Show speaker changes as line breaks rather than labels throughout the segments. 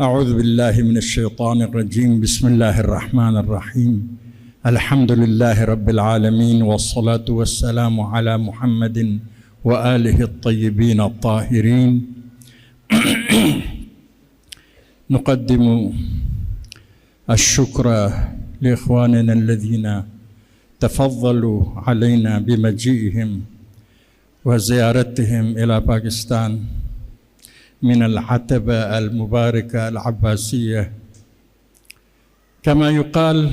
اعوذ باللہ من الشیطان الرجیم بسم اللہ الرحمن الرحیم الحمد للہ رب العالمین والصلاة والسلام علی محمد وآلہ الطیبین الطاہرین نقدم الشکر لإخواننا الذین تفضلوا علینا بمجیئهم وزیارتهم إلى پاکستان من العتبة المباركة العباسية. كما يقال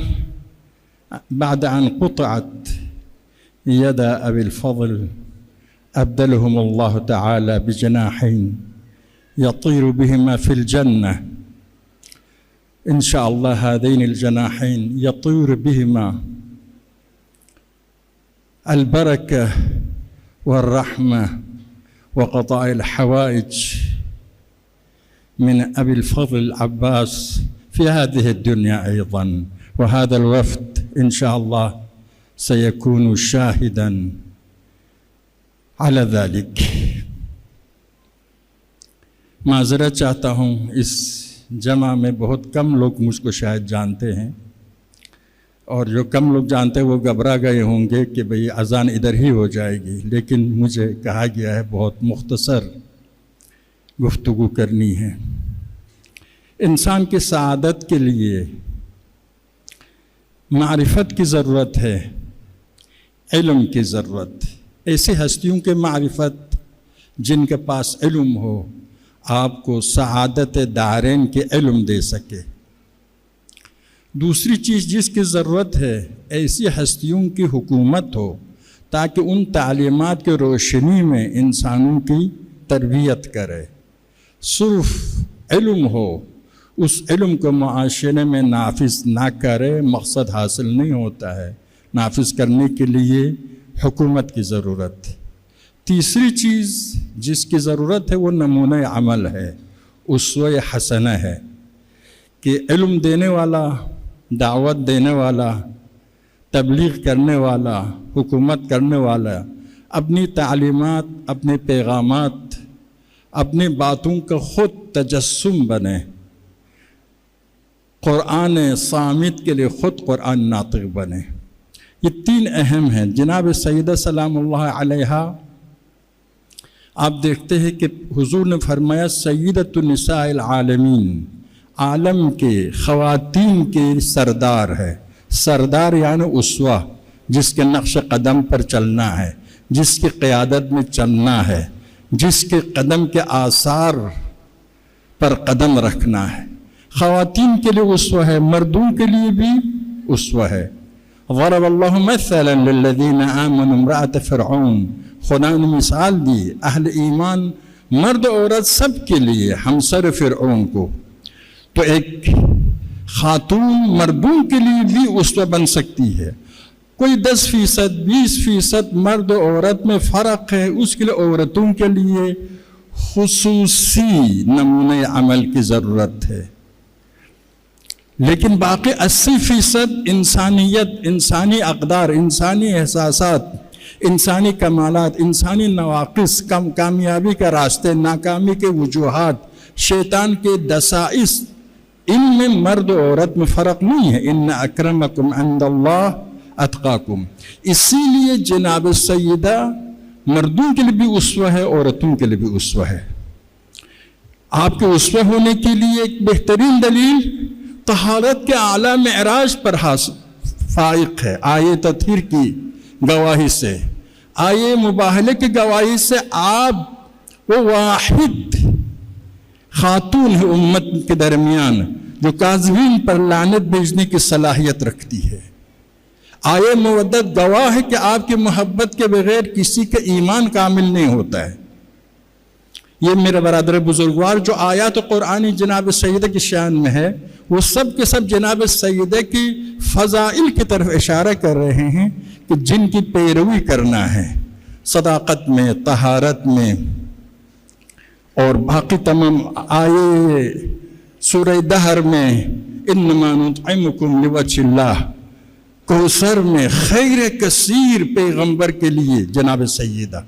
بعد أن قطعت يد أبي الفضل أبدلهم الله تعالى بجناحين يطير بهما في الجنة. إن شاء الله هذين الجناحين يطير بهما البركة والرحمة وقضاء الحوائج من أبي الفضل العباس في هذه الدنيا أيضا، وهذا الوفد إن شاء الله سيكون شاهدا على ذلك. معذرت چاہتا ہوں، اس جمع میں بہت کم لوگ مجھ کو شاید جانتے ہیں، اور جو کم لوگ جانتے ہیں وہ گھبرا گئے ہوں گے کہ بھئی اذان ادھر ہی ہو جائے گی، لیکن مجھے کہا گیا ہے بہت مختصر گفتگو کرنی ہے. انسان کی سعادت کے لیے معرفت کی ضرورت ہے، علم کی ضرورت. ایسی ہستیوں کے معرفت جن کے پاس علم ہو آپ کو سعادت دارین کے علم دے سکے. دوسری چیز جس کی ضرورت ہے، ایسی ہستیوں کی حکومت ہو تاکہ ان تعلیمات کی روشنی میں انسانوں کی تربیت کرے. صرف علم ہو، اس علم کو معاشرے میں نافذ نہ کرے مقصد حاصل نہیں ہوتا ہے. نافذ کرنے کے لیے حکومت کی ضرورت. تیسری چیز جس کی ضرورت ہے وہ نمونہ عمل ہے، اسوہ حسنہ ہے، کہ علم دینے والا، دعوت دینے والا، تبلیغ کرنے والا، حکومت کرنے والا اپنی تعلیمات، اپنے پیغامات، اپنی باتوں کا خود تجسم بنے. قرآن صامت کے لیے خود قرآن ناطق بنے. یہ تین اہم ہیں. جناب سیدہ سلام اللہ علیہا، آپ دیکھتے ہیں کہ حضور نے فرمایا سیدۃ النساء العالمین، عالم کے خواتین کے سردار ہے. سردار یعنی اسوہ، جس کے نقش قدم پر چلنا ہے، جس کی قیادت میں چلنا ہے، جس کے قدم کے آثار پر قدم رکھنا ہے. خواتین کے لیے اسوہ ہے، مردوں کے لیے بھی اسوہ ہے. ضرب اللہ مثلا للذین آمنوا امرأۃ فرعون، خدا نے مثال دی اہل ایمان مرد عورت سب کے لیے ہمسر فرعون کو. تو ایک خاتون مردوں کے لیے بھی اسوہ بن سکتی ہے. کوئی 10%، 20% مرد و عورت میں فرق ہے، اس کے لیے عورتوں کے لیے خصوصی نمونہ عمل کی ضرورت ہے. لیکن باقی 80% انسانیت، انسانی اقدار، انسانی احساسات، انسانی کمالات، انسانی نواقص، کامیابی کے راستے، ناکامی کے وجوہات، شیطان کے دسائس، ان میں مرد و عورت میں فرق نہیں ہے. ان اکرمکم عند اللہ اتقاکم. اسی لیے جناب سیدہ مردوں کے لیے بھی اسوہ ہے، عورتوں کے لیے بھی اسوہ ہے. آپ کے اسوہ ہونے کے لیے ایک بہترین دلیل طہارت کے اعلیٰ معراج پر فائق ہے. آیے تطہیر کی گواہی سے، آیے مباہلے کی گواہی سے آپ وہ واحد خاتون ہے امت کے درمیان جو کاذبین پر لعنت بھیجنے کی صلاحیت رکھتی ہے. آیے مودت گواہ ہے کہ آپ کی محبت کے بغیر کسی کا ایمان کامل نہیں ہوتا ہے. یہ میرے برادر بزرگوار جو آیات قرآنی جناب سیدہ کی شان میں ہے، وہ سب کے سب جناب سیدہ کی فضائل کی طرف اشارہ کر رہے ہیں کہ جن کی پیروی کرنا ہے صداقت میں، طہارت میں. اور باقی تمام آئے سورہ دہر میں انما نطعمکم لوجہ اللہ، کوثر میں خیر کثیر پیغمبر کے لیے جناب سیدہ.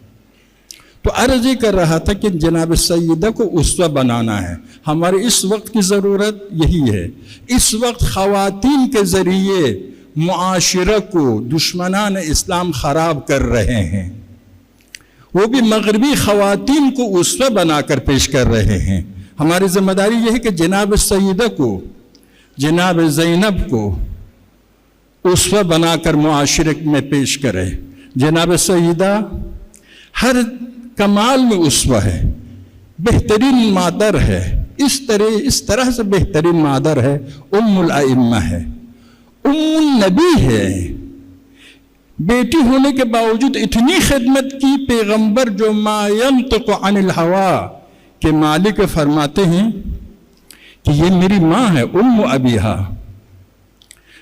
تو عرض یہ کر رہا تھا کہ جناب سیدہ کو اسوہ بنانا ہے. ہمارے اس وقت کی ضرورت یہی ہے. اس وقت خواتین کے ذریعے معاشرہ کو دشمنان اسلام خراب کر رہے ہیں، وہ بھی مغربی خواتین کو اسوہ بنا کر پیش کر رہے ہیں. ہماری ذمہ داری یہ ہے کہ جناب سیدہ کو، جناب زینب کو اسوہ بنا کر معاشرے میں پیش کرے. جناب سیدہ ہر کمال میں اسوہ ہے، بہترین مادر ہے، اس طرح سے بہترین مادر ہے، ام الائمہ ہے، ام النبی ہے. بیٹی ہونے کے باوجود اتنی خدمت کی. پیغمبر جو ما ینطق عن الہوا کے مالک فرماتے ہیں کہ یہ میری ماں ہے، ام ابیہا،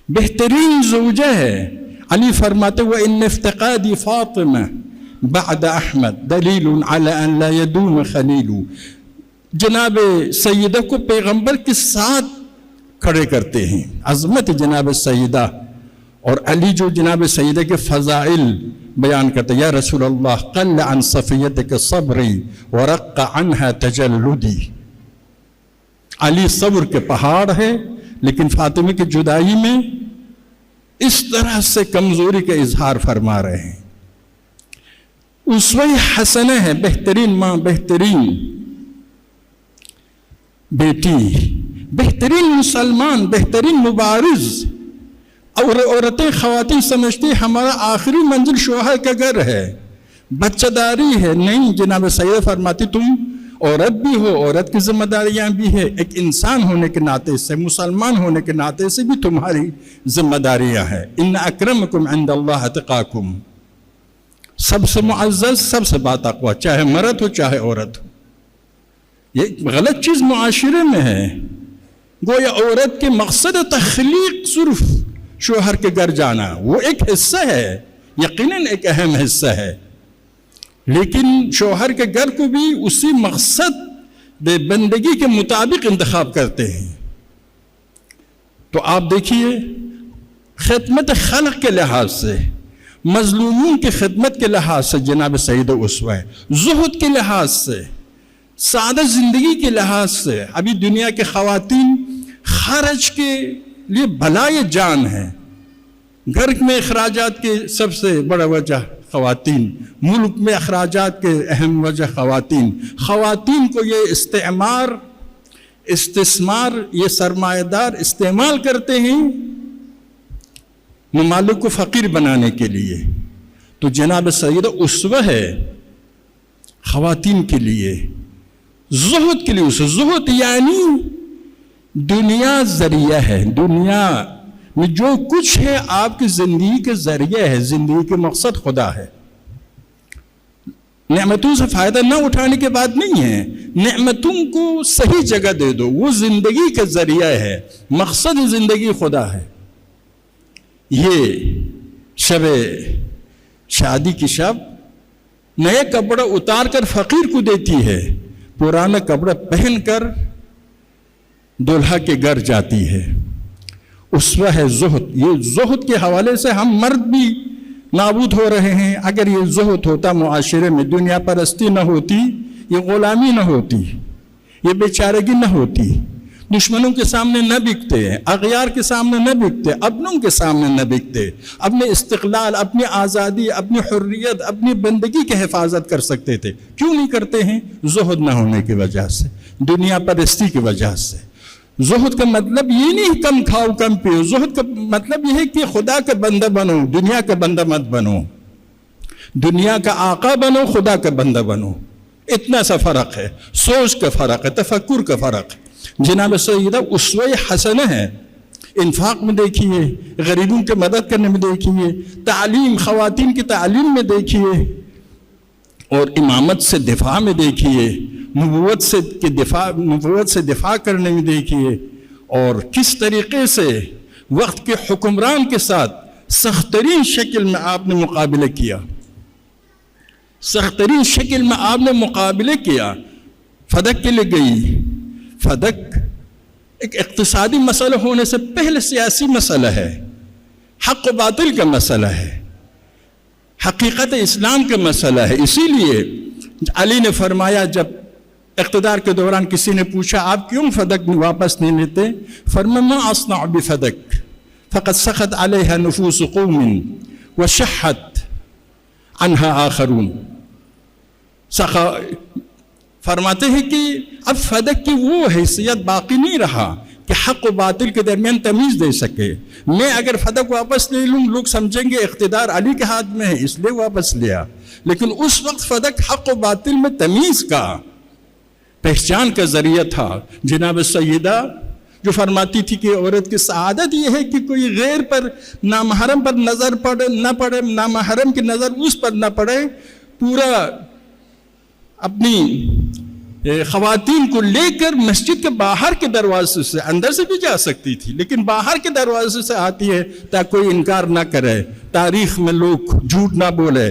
بہترین زوجہ ہے. علی فرماتے وَإِنَّ افتقادی فاطمہ بعد احمد دلیل علی ان لا یدوم خلیل. جناب سیدہ کو پیغمبر کے ساتھ کھڑے کرتے ہیں. عظمت جناب سیدہ. اور علی جو جناب سیدہ کے فضائل بیان کرتے، یا رسول اللہ قل عن صفیتک صبری ورق عنہا تجلدی. علی صبر کے پہاڑ ہے، لیکن فاطمہ کی جدائی میں اس طرح سے کمزوری کا اظہار فرما رہے ہیں. اسوہ حسنہ ہے، بہترین ماں، بہترین بیٹی، بہترین مسلمان، بہترین مبارز. اور عورتیں، خواتین سمجھتی ہمارا آخری منزل شوہر کا گھر ہے، بچہ داری ہے. نہیں، جناب سیدہ فرماتی تم عورت بھی ہو، عورت کی ذمہ داریاں بھی ہے، ایک انسان ہونے کے ناطے سے، مسلمان ہونے کے ناطے سے بھی تمہاری ذمہ داریاں ہیں. ان اکرمکم عند اللہ اتقاکم. سب سے معزز، سب سے باتقویٰ، چاہے مرد ہو چاہے عورت ہو. یہ غلط چیز معاشرے میں ہے. گویا عورت کے مقصد تخلیق صرف شوہر کے گھر جانا، وہ ایک حصہ ہے، یقیناً ایک اہم حصہ ہے، لیکن شوہر کے گھر کو بھی اسی مقصد بے بندگی کے مطابق انتخاب کرتے ہیں. تو آپ دیکھیے، خدمت خلق کے لحاظ سے، مظلومین کی خدمت کے لحاظ سے جناب سیدہ اسوہ ہے. زہد کے لحاظ سے، سادہ زندگی کے لحاظ سے. ابھی دنیا کے خواتین خرچ کے لیے بلائے جان ہے. گھر میں اخراجات کے سب سے بڑا وجہ خواتین، ملک میں اخراجات کے اہم وجہ خواتین. خواتین کو یہ استثمار، یہ سرمایہ دار استعمال کرتے ہیں ممالک کو فقیر بنانے کے لیے. تو جناب سیدہ اسوہ ہے خواتین کے لیے، زہد کے لیے. زہد یعنی دنیا ذریعہ ہے. دنیا میں جو کچھ ہے آپ کی زندگی کے ذریعہ ہے، زندگی کے مقصد خدا ہے. نعمتوں سے فائدہ نہ اٹھانے کے بعد نہیں ہے، نعمتوں کو صحیح جگہ دے دو. وہ زندگی کا ذریعہ ہے، مقصد زندگی خدا ہے. یہ شب شادی کی شب نئے کپڑا اتار کر فقیر کو دیتی ہے، پرانا کپڑا پہن کر دلہا کے گھر جاتی ہے. اسوہ ہے زہد. یہ زہد کے حوالے سے ہم مرد بھی نابود ہو رہے ہیں. اگر یہ زہد ہوتا معاشرے میں، دنیا پرستی نہ ہوتی، یہ غلامی نہ ہوتی، یہ بیچارگی نہ ہوتی، دشمنوں کے سامنے نہ بکتے، اغیار کے سامنے نہ بکتے، اپنوں کے سامنے نہ بکتے، اپنے استقلال، اپنی آزادی، اپنی حریت، اپنی بندگی کی حفاظت کر سکتے تھے. کیوں نہیں کرتے ہیں؟ زہد نہ ہونے کی وجہ سے، دنیا پرستی کی وجہ سے. زہد کا مطلب یہ نہیں کم کھاؤ کم پیو. زہد کا مطلب یہ ہے کہ خدا کا بندہ بنو، دنیا کا بندہ مت بنو. دنیا کا آقا بنو، خدا کا بندہ بنو. اتنا سا فرق ہے، سوچ کا فرق ہے، تفکر کا فرق ہے. جناب سیدہ اسوہ حسنہ ہے. انفاق میں دیکھیے، غریبوں کی مدد کرنے میں دیکھیے، تعلیم، خواتین کی تعلیم میں دیکھیے، اور امامت سے دفاع میں دیکھیے، نبوت سے دفاع کرنے میں دیکھیے، اور کس طریقے سے وقت کے حکمران کے ساتھ سخت ترین شکل میں آپ نے مقابلہ کیا. سخت ترین شکل میں آپ نے مقابلہ کیا. فدق کے لیے گئی. فدق ایک اقتصادی مسئلہ ہونے سے پہلے سیاسی مسئلہ ہے، حق و باطل کا مسئلہ ہے، حقیقت اسلام کا مسئلہ ہے. اسی لیے علی نے فرمایا، جب اقتدار کے دوران کسی نے پوچھا آپ کیوں فدق واپس نہیں لیتے، فرمایا ما اصنع بفدق فقد سخط علیہ نفوس قوم وشحت عنها آخرون۔ فرماتے ہیں کہ اب فدق کی وہ حیثیت باقی نہیں رہا کہ حق و باطل کے درمیان تمیز دے سکے۔ میں اگر فدق واپس لے لوں لوگ سمجھیں گے اقتدار علی کے ہاتھ میں ہے اس لیے واپس لیا، لیکن اس وقت فدق حق و باطل میں تمیز کا، پہچان کا ذریعہ تھا۔ جناب سیدہ جو فرماتی تھی کہ عورت کی سعادت یہ ہے کہ کوئی غیر پر، نامحرم پر نظر نہ پڑے، نامحرم کی نظر اس پر نہ پڑے، پورا اپنی خواتین کو لے کر مسجد کے باہر کے دروازے سے، اندر سے بھی جا سکتی تھی لیکن باہر کے دروازے سے آتی ہے تاکہ کوئی انکار نہ کرے، تاریخ میں لوگ جھوٹ نہ بولے۔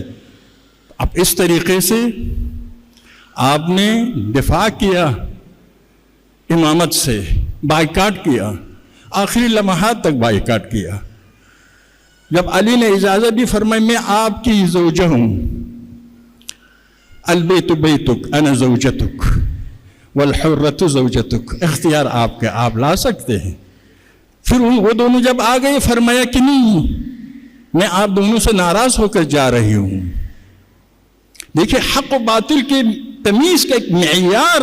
اب اس طریقے سے آپ نے دفاع کیا امامت سے، بائیکاٹ کیا، آخری لمحات تک بائیکاٹ کیا۔ جب علی نے اجازت دی فرمائی میں آپ کی زوجہ ہوں، البیت بیتک انا زوجتک والحرۃ زوجتک، اختیار آپ کے، آپ لا سکتے ہیں۔ پھر وہ دونوں جب آ گئے فرمایا کہ نہیں میں آپ دونوں سے ناراض ہو کر جا رہی ہوں۔ دیکھیں حق و باطل کے تمیز کا ایک معیار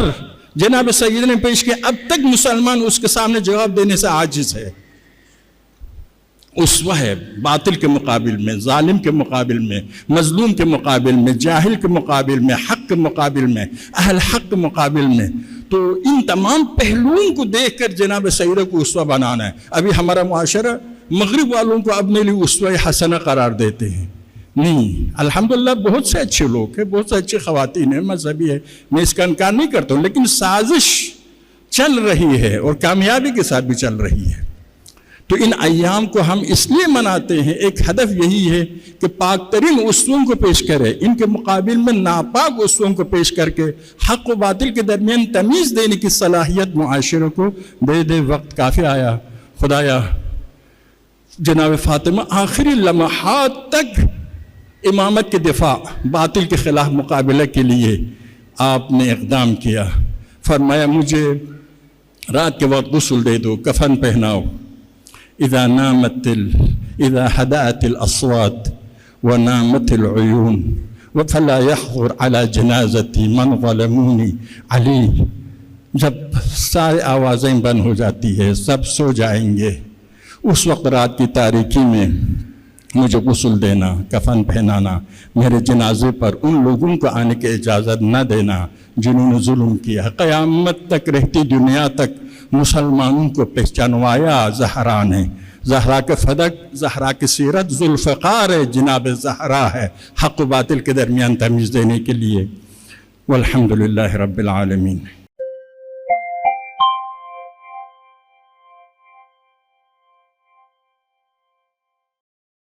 جناب سید نے پیش کیا، اب تک مسلمان اس کے سامنے جواب دینے سے عاجز ہے۔ اسوہ ہے باطل کے مقابل میں، ظالم کے مقابل میں، مظلوم کے مقابل میں، جاہل کے مقابل میں، حق کے مقابل میں، اہل حق کے مقابل میں۔ تو ان تمام پہلوؤں کو دیکھ کر جناب سیدہ کو اسوہ بنانا ہے۔ ابھی ہمارا معاشرہ مغرب والوں کو اپنے لیے اسوہ حسنہ قرار دیتے ہیں، نہیں، الحمدللہ بہت سے اچھے لوگ ہیں، بہت سے اچھی خواتین ہیں، مذہبی ہے، میں اس کا انکار نہیں کرتا ہوں، لیکن سازش چل رہی ہے اور کامیابی کے ساتھ بھی چل رہی ہے۔ تو ان ایام کو ہم اس لیے مناتے ہیں، ایک ہدف یہی ہے کہ پاک ترین اسووں کو پیش کرے، ان کے مقابل میں ناپاک اسووں کو پیش کر کے حق و باطل کے درمیان تمیز دینے کی صلاحیت معاشرے کو دے۔ وقت کافی آیا، خدایا جناب فاطمہ آخری لمحات تک امامت کے دفاع، باطل کے خلاف مقابلہ کے لیے آپ نے اقدام کیا۔ فرمایا مجھے رات کے وقت غسل دے دو، کفن پہناؤ۔ اذا هدأت الاصوات ونامت العيون فلا يحضر على جنازتي من ظلموني علی، جب سارے آوازیں بند ہو جاتی ہے، سب سو جائیں گے، اس وقت رات کی تاریکی میں مجھے غسل دینا، کفن پہنانا، میرے جنازے پر ان لوگوں کو آنے کی اجازت نہ دینا جنہوں نے ظلم کیا۔ قیامت تک رہتی دنیا تک مسلمانوں کو پہچانوایا زہرا نے۔ زہرا کے فدق، زہرا کی سیرت ذوالفقار ہے، جناب زہرا ہے، حق و باطل کے درمیان تمیز دینے کے لیے۔ والحمدللہ رب العالمین۔